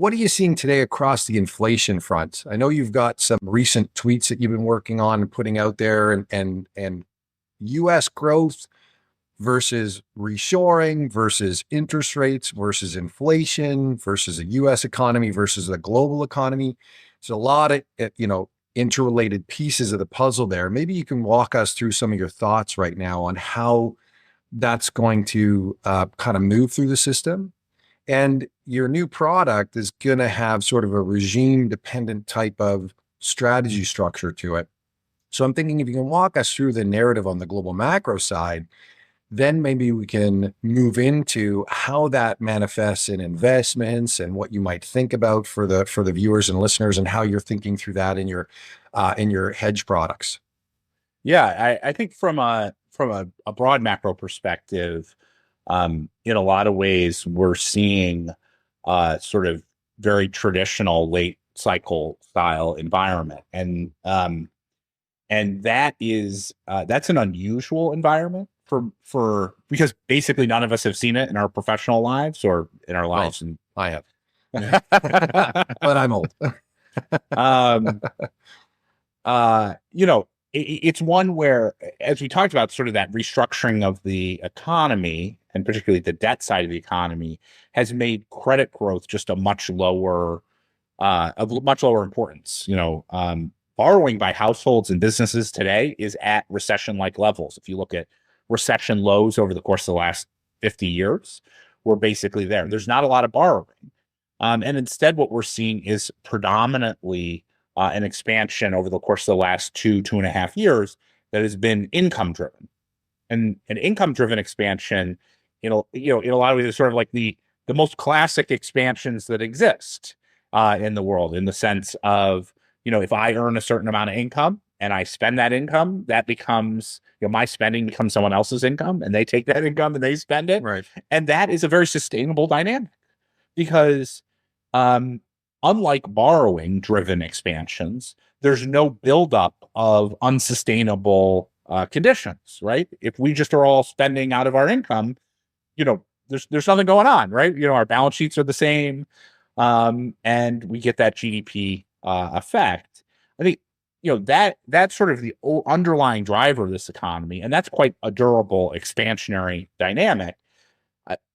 What are you seeing today across the inflation front? I know you've got some recent tweets that you've been working on and putting out there, and US growth versus reshoring versus interest rates versus inflation versus a US economy versus a global economy. There's a lot of interrelated pieces of the puzzle there. Maybe you can walk us through some of your thoughts right now on how that's going to kind of move through the system. And your new product is going to have sort of a regime dependent type of strategy structure to it. So I'm thinking if you can walk us through the narrative on the global macro side, then maybe we can move into how that manifests in investments and what you might think about for the viewers and listeners, and how you're thinking through that in your hedge products. Yeah, I think from a broad macro perspective, in a lot of ways, we're seeing sort of very traditional late cycle style environment, and that is that's an unusual environment for because basically none of us have seen it in our professional lives or in our lives. And I have, but I'm old. It's one where, as we talked about, sort of that restructuring of the economy, and particularly the debt side of the economy, has made credit growth just a much lower importance. Borrowing by households and businesses today is at recession-like levels. If you look at recession lows over the course of the last 50 years, we're basically there. There's not a lot of borrowing. And instead, what we're seeing is predominantly an expansion over the course of the last 2.5 years that has been income driven. And an income driven expansion, in a lot of ways, is sort of like the most classic expansions that exist in the world, in the sense of, if I earn a certain amount of income and I spend that income, that becomes, my spending becomes someone else's income, and they take that income and they spend it. Right. And that is a very sustainable dynamic, because unlike borrowing driven expansions, there's no buildup of unsustainable conditions, right? If we just are all spending out of our income, there's nothing going on, right? Our balance sheets are the same, and we get that GDP effect. I think that's sort of the underlying driver of this economy, and that's quite a durable expansionary dynamic.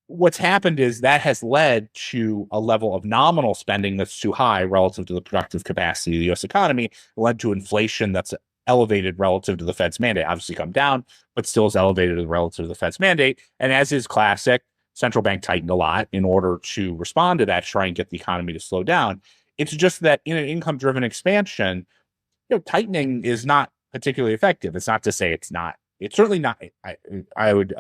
What's happened is that has led to a level of nominal spending that's too high relative to the productive capacity of the U.S. economy, led to inflation that's elevated relative to the Fed's mandate. Obviously come down, but still is elevated relative to the Fed's mandate. And as is classic, central bank tightened a lot in order to respond to that, try and get the economy to slow down. It's just that in an income-driven expansion, tightening is not particularly effective. It's not to say it's not. It's certainly not. I would.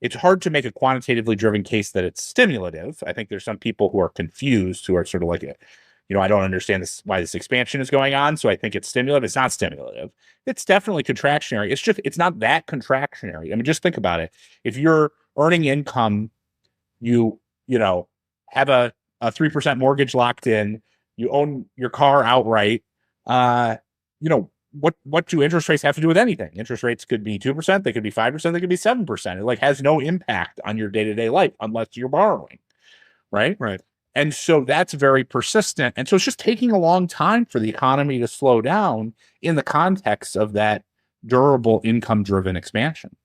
It's hard to make a quantitatively driven case that it's stimulative. I think there's some people who are confused, who are sort of like, I don't understand why this expansion is going on, so I think it's stimulative. It's not stimulative. It's definitely contractionary. It's not that contractionary. I mean, just think about it. If you're earning income, you have a 3% mortgage locked in, you own your car outright, what do interest rates have to do with anything? Interest rates could be 2%, they could be 5%, they could be 7%. It has no impact on your day-to-day life unless you're borrowing, right? Right. And so that's very persistent. And so it's just taking a long time for the economy to slow down in the context of that durable income-driven expansion.